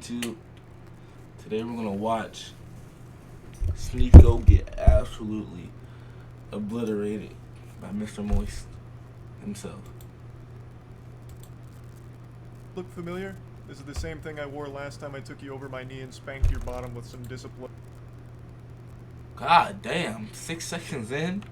YouTube? Today we're gonna watch Sneako get absolutely obliterated by Mr. Moist himself. Look familiar? This is the same thing I wore last time I took you over my knee and spanked your bottom with some discipline. God damn, 6 seconds in?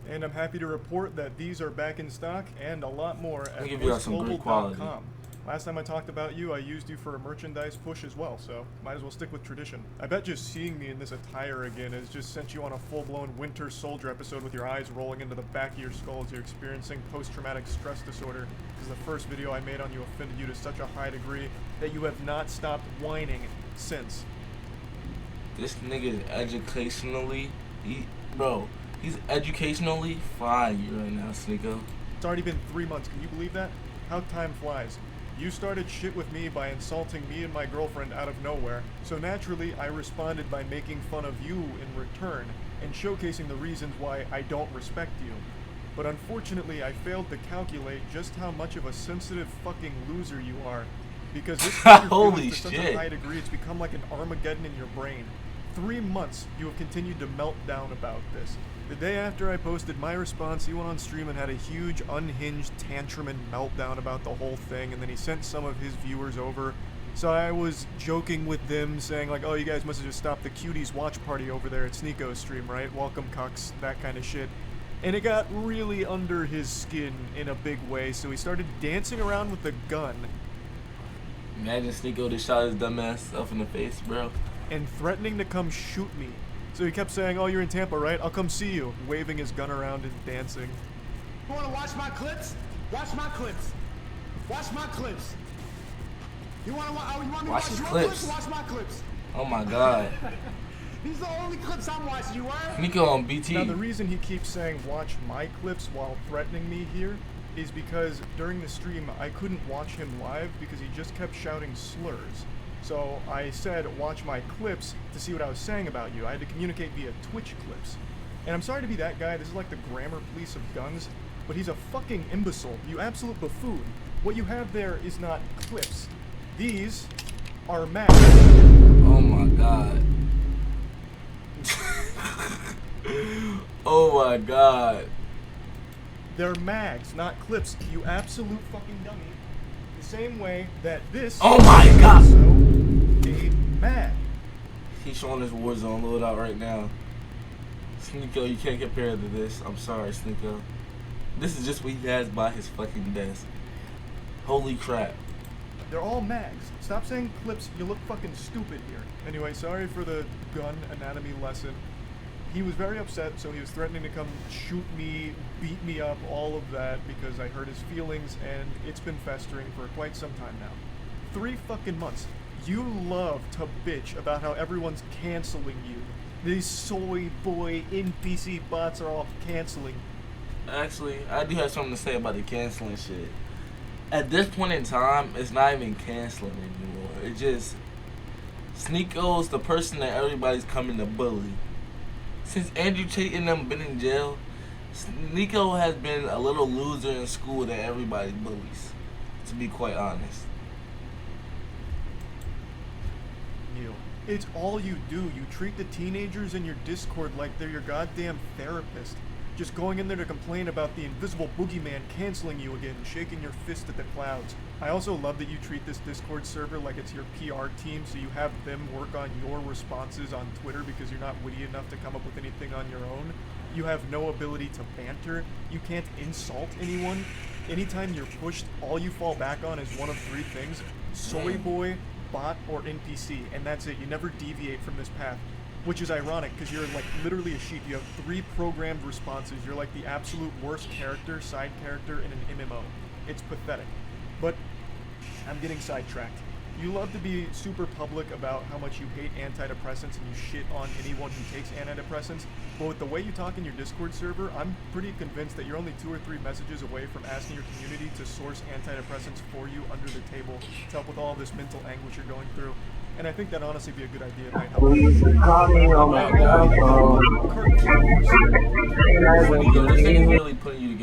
And I'm happy to report that these are back in stock and a lot more at moistglobal.com. Last time I talked about you, I used you for a merchandise push as well, so might as well stick with tradition. I bet just seeing me in this attire again has just sent you on a full-blown Winter Soldier episode with your eyes rolling into the back of your skull as you're experiencing post-traumatic stress disorder. This is the first video I made on you offended you to such a high degree that you have not stopped whining since. This nigga is educationally, he's educationally fine right now, Sneako. It's already been 3 months, can you believe that? How time flies. You started shit with me by insulting me and my girlfriend out of nowhere, so naturally I responded by making fun of you in return, and showcasing the reasons why I don't respect you. But unfortunately I failed to calculate just how much of a sensitive fucking loser you are, because this Holy to such a high degree it's become like an Armageddon in your brain. 3 months you have continued to melt down about this. The day after I posted my response, he went on stream and had a huge, unhinged tantrum and meltdown about the whole thing, and then he sent some of his viewers over. So I was joking with them, saying like, oh, you guys must have just stopped the cuties watch party over there at Sneako's stream, right? Welcome, cucks, that kind of shit. And it got really under his skin in a big way, so he started dancing around with the gun. Imagine Sneako just shot his dumbass self in the face, bro. And threatening to come shoot me. So he kept saying, oh, you're in Tampa, right? I'll come see you. Waving his gun around and dancing. You wanna watch my clips? Watch my clips. Watch my clips. You want me to watch your clips? Watch my clips. Oh my god. These are the only clips I'm watching, you are? Sneako on BT. Now the reason he keeps saying watch my clips while threatening me here is because during the stream I couldn't watch him live because he just kept shouting slurs. So I said, watch my clips to see what I was saying about you. I had to communicate via Twitch clips. And I'm sorry to be that guy, this is like the grammar police of guns, but he's a fucking imbecile, you absolute buffoon. What you have there is not clips. These are mags. Oh my god. Oh my god. They're mags, not clips, you absolute fucking dummy. The same way that this oh my god. is also a mag. He's showing his Warzone loadout right now. Sneako, you can't compare to this. I'm sorry, Sneako. This is just what he has by his fucking desk. Holy crap. They're all mags. Stop saying clips, you look fucking stupid here. Anyway, sorry for the gun anatomy lesson. He was very upset, so he was threatening to come shoot me, beat me up, all of that, because I hurt his feelings, and it's been festering for quite some time now. 3 fucking months. You love to bitch about how everyone's canceling you. These soy boy NPC bots are all canceling. Actually, I do have something to say about the canceling shit. At this point in time, it's not even canceling anymore. It's just Sneako's the person that everybody's coming to bully. Since Andrew Tate and them been in jail, Sneako has been a little loser in school that everybody bullies, to be quite honest. Neil, it's all you do. You treat the teenagers in your Discord like they're your goddamn therapist. Just going in there to complain about the invisible boogeyman canceling you again, shaking your fist at the clouds. I also love that you treat this Discord server like it's your PR team, so you have them work on your responses on Twitter because you're not witty enough to come up with anything on your own. You have no ability to banter. You can't insult anyone. Anytime you're pushed, all you fall back on is one of 3 things: soy boy, bot, or NPC, and that's it. You never deviate from this path. Which is ironic, because you're like literally a sheep. You have 3 programmed responses. You're like the absolute worst character, side character in an MMO. It's pathetic. But I'm getting sidetracked. You love to be super public about how much you hate antidepressants and you shit on anyone who takes antidepressants. But with the way you talk in your Discord server, I'm pretty convinced that you're only 2 or 3 messages away from asking your community to source antidepressants for you under the table to help with all this mental anguish you're going through. And I think that honestly be a good idea. It might help.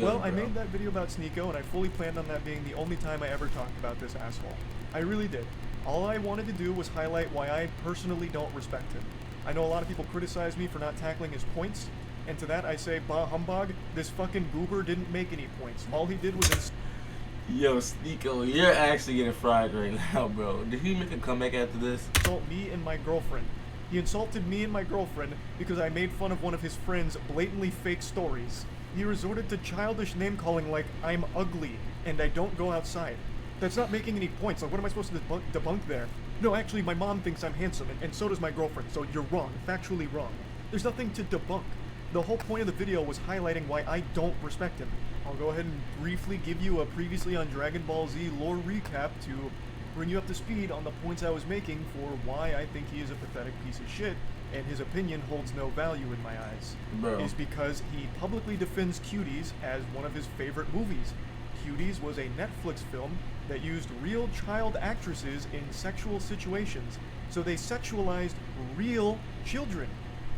Well, I made that video about Sneako, and I fully planned on that being the only time I ever talked about this asshole. I really did. All I wanted to do was highlight why I personally don't respect him. I know a lot of people criticize me for not tackling his points, and to that I say, bah humbug, this fucking goober didn't make any points. All he did was Yo, Sneako, you're actually getting fried right now, bro. Did he make a comeback after this? insult me and my girlfriend. He insulted me and my girlfriend because I made fun of one of his friend's blatantly fake stories. He resorted to childish name-calling like, I'm ugly, and I don't go outside. That's not making any points. Like, what am I supposed to debunk there? No, actually, my mom thinks I'm handsome, and so does my girlfriend, so you're wrong. Factually wrong. There's nothing to debunk. The whole point of the video was highlighting why I don't respect him. I'll go ahead and briefly give you a previously on Dragon Ball Z lore recap to bring you up to speed on the points I was making for why I think he is a pathetic piece of shit, and his opinion holds no value in my eyes. Bro. Is because he publicly defends Cuties as one of his favorite movies. Cuties was a Netflix film that used real child actresses in sexual situations, so they sexualized real children.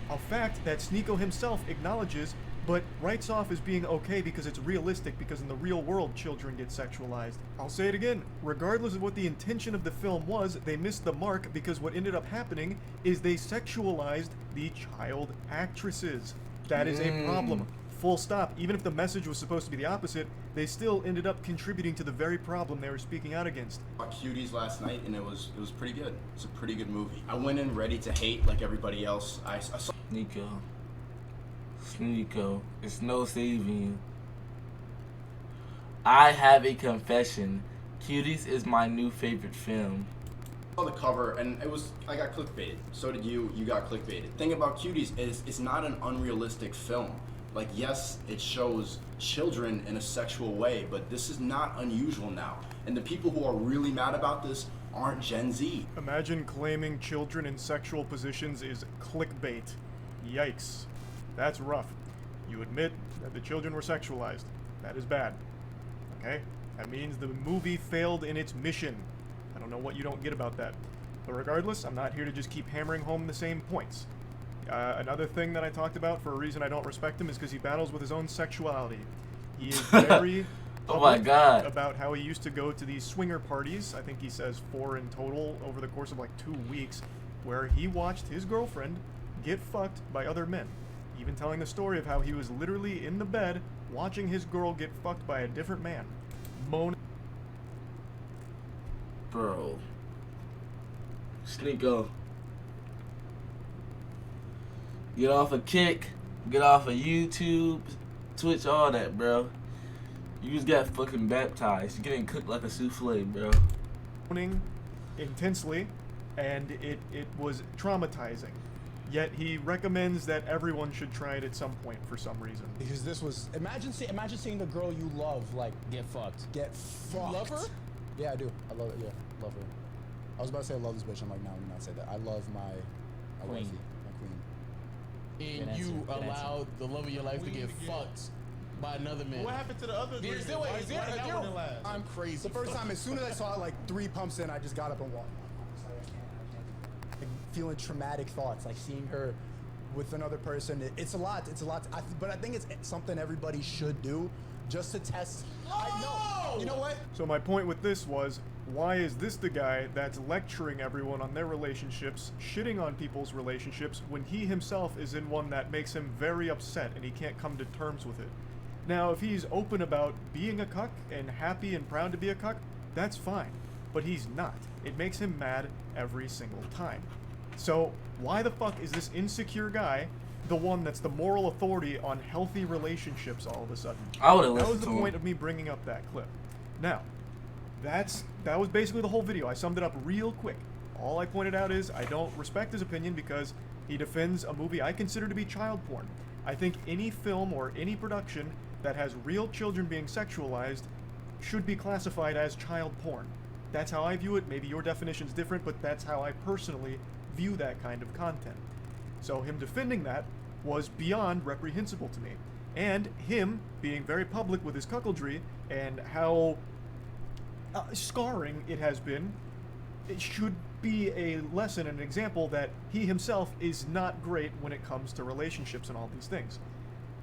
A fact that Sneako himself acknowledges, but writes off as being okay because it's realistic, because in the real world children get sexualized. I'll say it again, regardless of what the intention of the film was, they missed the mark because what ended up happening is they sexualized the child actresses. That is a problem. Full stop. Even if the message was supposed to be the opposite, they still ended up contributing to the very problem they were speaking out against. I watched Cuties last night, and it was pretty good. It's a pretty good movie. I went in ready to hate like everybody else. I saw Sneako, it's no saving you. I have a confession. Cuties is my new favorite film. the cover, and I got clickbaited. So did you. You got clickbaited. Thing about Cuties is it's not an unrealistic film. Like, yes, it shows children in a sexual way, but this is not unusual now. And the people who are really mad about this aren't Gen Z. Imagine claiming children in sexual positions is clickbait. Yikes. That's rough. You admit that the children were sexualized. That is bad. Okay? That means the movie failed in its mission. I don't know what you don't get about that. But regardless, I'm not here to just keep hammering home the same points. Another thing that I talked about for a reason I don't respect him is because he battles with his own sexuality. He is very oh my God. about how he used to go to these swinger parties, I think he says 4 in total over the course of like 2 weeks, where he watched his girlfriend get fucked by other men. Even telling the story of how he was literally in the bed watching his girl get fucked by a different man. Bro. Sneako. Get off a Kick, get off of YouTube, Twitch, all that, bro. You just got fucking baptized. You're getting cooked like a souffle, bro. Intensely, and it was traumatizing. Yet he recommends that everyone should try it at some point for some reason. Because this was imagine seeing the girl you love like get fucked. get fucked. You love her? Yeah, I do. I love it. Yeah, love her. I was about to say I love this bitch. I'm like, no, let me not say that. I love my Queen. wifey, my queen. And Good you answer. Good allowed the love of your life to get fucked by another man. What happened to the other? Is there, Why- is there, why did that one didn't last? I'm crazy. The first time, as soon as I saw it, like 3 pumps in, I just got up and walked. I can't. Like, feeling traumatic thoughts, like seeing her with another person. It's a lot. It's a lot. But I think it's something everybody should do, just to test. I know. You know what? So my point with this was, why is this the guy that's lecturing everyone on their relationships, shitting on people's relationships, when he himself is in one that makes him very upset and he can't come to terms with it? Now, if he's open about being a cuck and happy and proud to be a cuck, that's fine. But he's not. It makes him mad every single time. So, why the fuck is this insecure guy the one that's the moral authority on healthy relationships all of a sudden? I would have That was listened the to him. point of me bringing up that clip. Now, that was basically the whole video. I summed it up real quick. All I pointed out is I don't respect his opinion because he defends a movie I consider to be child porn. I think any film or any production that has real children being sexualized should be classified as child porn. That's how I view it. Maybe your definition's different, but that's how I personally view that kind of content. So him defending that was beyond reprehensible to me. And him being very public with his cuckoldry and how scarring it has been, it should be a lesson and an example that he himself is not great when it comes to relationships and all these things.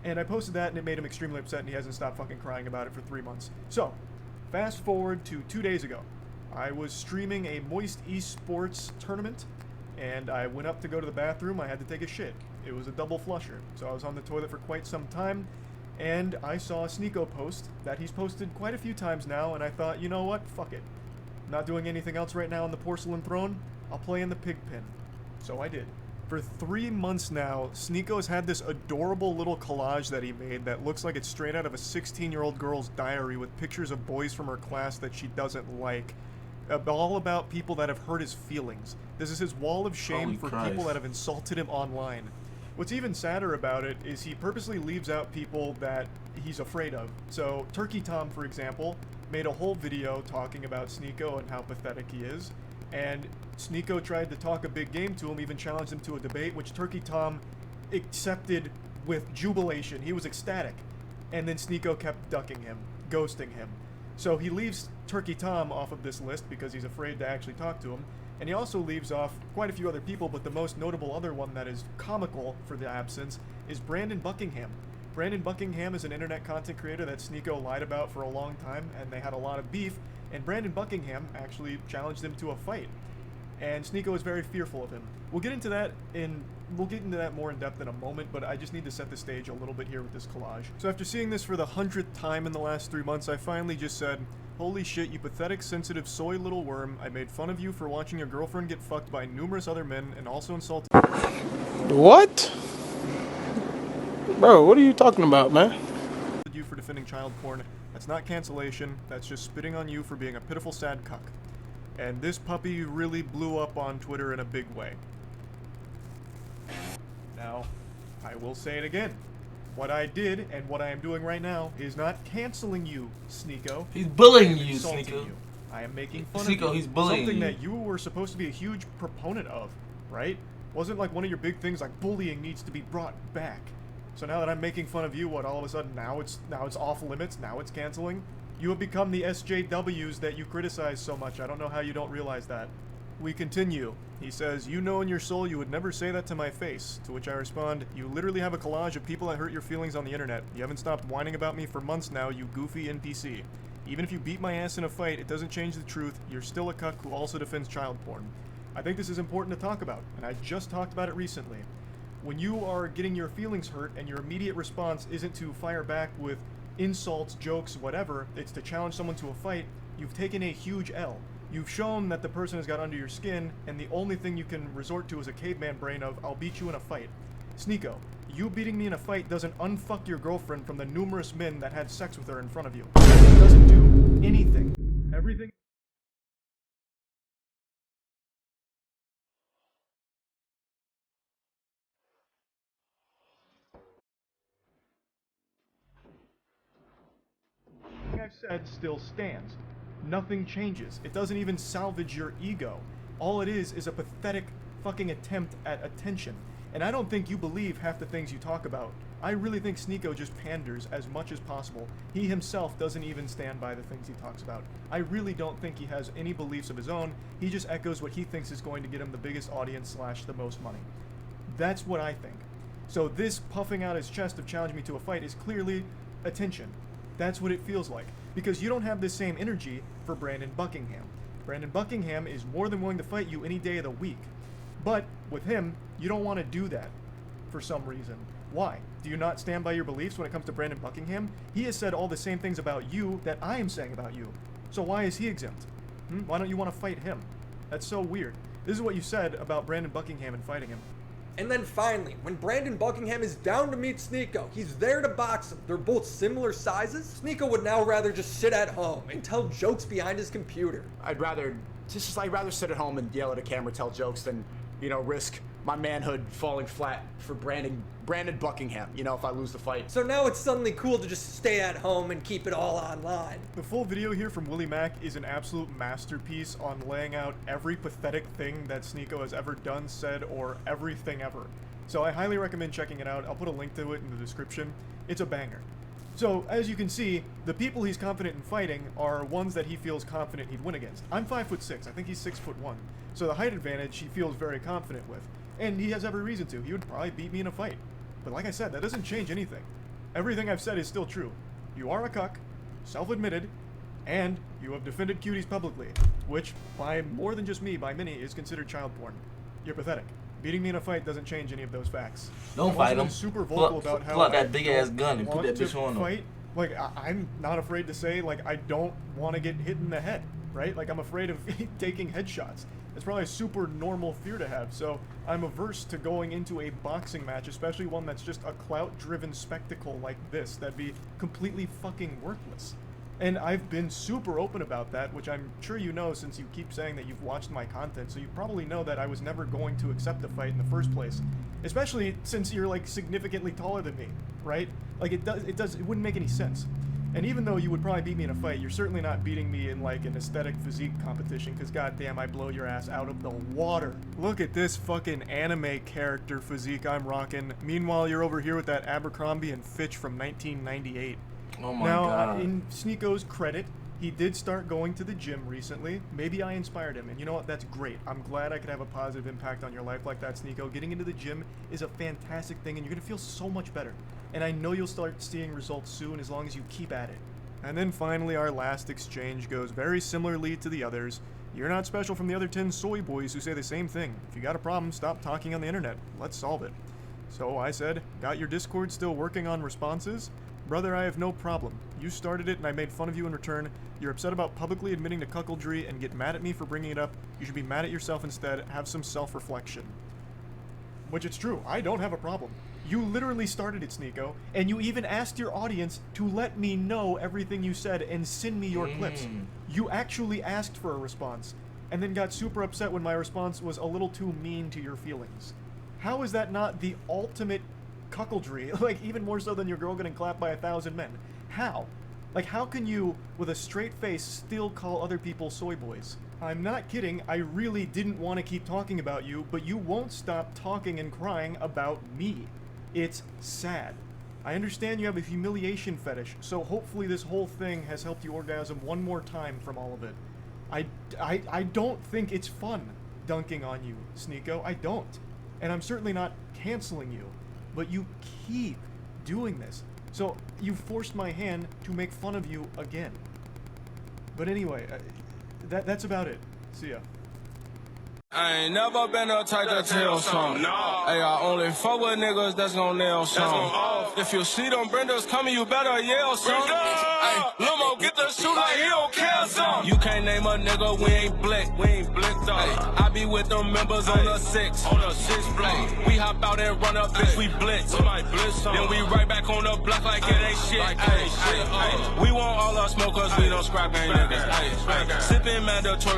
And I posted that and it made him extremely upset and he hasn't stopped fucking crying about it for 3 months. So, fast forward to 2 days ago. I was streaming a Moist Esports tournament, and I went up to go to the bathroom. I had to take a shit. It was a double flusher, so I was on the toilet for quite some time, and I saw a Sneako post that he's posted quite a few times now, and I thought, you know what, fuck it. I'm not doing anything else right now on the porcelain throne, I'll play in the pig pen. So I did. For 3 months now, Sneako's had this adorable little collage that he made that looks like it's straight out of a 16-year-old girl's diary with pictures of boys from her class that she doesn't like. All about people that have hurt his feelings. This is his wall of shame Holy for Christ. people that have insulted him online. What's even sadder about it is he purposely leaves out people that he's afraid of. So, Turkey Tom, for example, made a whole video talking about Sneako and how pathetic he is. And Sneako tried to talk a big game to him, even challenged him to a debate, which Turkey Tom accepted with jubilation. He was ecstatic. And then Sneako kept ducking him, ghosting him. So he leaves Turkey Tom off of this list because he's afraid to actually talk to him. And he also leaves off quite a few other people, but the most notable other one that is comical for the absence is Brandon Buckingham. Brandon Buckingham is an internet content creator that Sneako lied about for a long time, and they had a lot of beef, and Brandon Buckingham actually challenged him to a fight. And Sneako is very fearful of him. We'll get into that more in depth in a moment, but I just need to set the stage a little bit here with this collage. So after seeing this for the 100th time in the last 3 months, I finally just said, holy shit, you pathetic, sensitive, soy little worm. I made fun of you for watching your girlfriend get fucked by numerous other men and also insulted What? Bro, what are you talking about, man? you for defending child porn. That's not cancellation, that's just spitting on you for being a pitiful, sad cuck. And this puppy really blew up on Twitter in a big way. Now, I will say it again. What I did and what I am doing right now is not canceling you, Sneako. He's bullying I'm you, insulting Sneako. you. I am making fun Sneako, of you. he's bullying Something you. that you were supposed to be a huge proponent of, right? Wasn't like one of your big things like bullying needs to be brought back. So now that I'm making fun of you, what, all of a sudden now it's off limits, now it's canceling? You have become the SJWs that you criticize so much. I don't know how you don't realize that. We continue. He says, you know in your soul you would never say that to my face. To which I respond, you literally have a collage of people that hurt your feelings on the internet. You haven't stopped whining about me for months now, you goofy NPC. Even if you beat my ass in a fight, it doesn't change the truth. You're still a cuck who also defends child porn. I think this is important to talk about, and I just talked about it recently. When you are getting your feelings hurt and your immediate response isn't to fire back with insults, jokes, whatever, it's to challenge someone to a fight, you've taken a huge L. You've shown that the person has got under your skin, and the only thing you can resort to is a caveman brain of, I'll beat you in a fight. Sneako, you beating me in a fight doesn't unfuck your girlfriend from the numerous men that had sex with her in front of you. It doesn't do anything. Everything... I've said still stands. Nothing changes. It doesn't even salvage your ego. All it is a pathetic fucking attempt at attention. And I don't think you believe half the things you talk about. I really think Sneako just panders as much as possible. He himself doesn't even stand by the things he talks about. I really don't think he has any beliefs of his own. He just echoes what he thinks is going to get him the biggest audience / the most money. That's what I think. So this puffing out his chest of challenging me to a fight is clearly attention. That's what it feels like. Because you don't have the same energy for Brandon Buckingham. Brandon Buckingham is more than willing to fight you any day of the week. But with him, you don't want to do that for some reason. Why? Do you not stand by your beliefs when it comes to Brandon Buckingham? He has said all the same things about you that I am saying about you. So why is he exempt? Why don't you want to fight him? That's so weird. This is what you said about Brandon Buckingham and fighting him. And then finally, when Brandon Buckingham is down to meet Sneako, he's there to box him. They're both similar sizes. Sneako would now rather just sit at home and tell jokes behind his computer. I'd rather sit at home and yell at a camera, tell jokes than, risk my manhood falling flat for Brandon Buckingham, if I lose the fight. So now it's suddenly cool to just stay at home and keep it all online. The full video here from Willie Mack is an absolute masterpiece on laying out every pathetic thing that Sneako has ever done, said, or everything ever. So I highly recommend checking it out. I'll put a link to it in the description. It's a banger. So, as you can see, the people he's confident in fighting are ones that he feels confident he'd win against. I'm 5'6", I think he's 6'1". So the height advantage he feels very confident with. And he has every reason to. He would probably beat me in a fight. But like I said, that doesn't change anything. Everything I've said is still true. You are a cuck, self-admitted, And you have defended cuties publicly, which, by more than just me, by many, is considered child porn. You're pathetic. Beating me in a fight doesn't change any of those facts. Don't I've fight also been him. super vocal about how pull out that I big ass don't gun and put want that bitch to on him. fight. Like, I'm not afraid to say, like, I don't want to get hit in the head, right? Like, I'm afraid of taking headshots. It's probably a super normal fear to have, so I'm averse to going into a boxing match, especially one that's just a clout-driven spectacle like this that'd be completely fucking worthless. And I've been super open about that, which I'm sure you know since you keep saying that you've watched my content, so you probably know that I was never going to accept a fight in the first place. Especially since you're, like, significantly taller than me, right? Like, it wouldn't make any sense. And even though you would probably beat me in a fight, you're certainly not beating me in, like, an aesthetic physique competition, because goddamn, I blow your ass out of the water. Look at this fucking anime character physique I'm rocking. Meanwhile, you're over here with that Abercrombie and Fitch from 1998. Oh my now, god. In Sneako's credit, he did start going to the gym recently. Maybe I inspired him, and you know what? That's great. I'm glad I could have a positive impact on your life like that, Sneako. Getting into the gym is a fantastic thing, and you're gonna feel so much better. And I know you'll start seeing results soon as long as you keep at it. And then finally, our last exchange goes very similarly to the others. You're not special from the other 10 soy boys who say the same thing. If you got a problem, stop talking on the internet. Let's solve it. So I said, got your Discord still working on responses? Brother, I have no problem. You started it and I made fun of you in return. You're upset about publicly admitting to cuckoldry and get mad at me for bringing it up. You should be mad at yourself instead. Have some self-reflection. Which it's true. I don't have a problem. You literally started it, Sneako, and you even asked your audience to let me know everything you said and send me your clips. You actually asked for a response, and then got super upset when my response was a little too mean to your feelings. How is that not the ultimate cuckoldry? Like, even more so than your girl getting clapped by 1,000 men. How? Like, how can you, with a straight face, still call other people soy boys? I'm not kidding, I really didn't want to keep talking about you, but you won't stop talking and crying about me. It's sad. I understand you have a humiliation fetish, so hopefully this whole thing has helped you orgasm one more time from all of it. I don't think it's fun dunking on you, Sneako. I don't. And I'm certainly not canceling you. But you keep doing this. So you forced my hand to make fun of you again. But anyway, that's about it. See ya. I ain't never been the type to tell something. Hey, I only fuck with niggas that's gon' nail something. If you see them Brendas coming, you better yell something. Hey, Limo, get the shoot like he don't care something. You can't name a nigga, we ain't blick. We ain't blicked up. Hey, I be with them members on the 6. On the 6 block. We hop out and run up, bitch, we blitz. Then we right back on the block like it ain't shit. We want all our smokers, we don't scrap gang niggas. Sipping mandatory.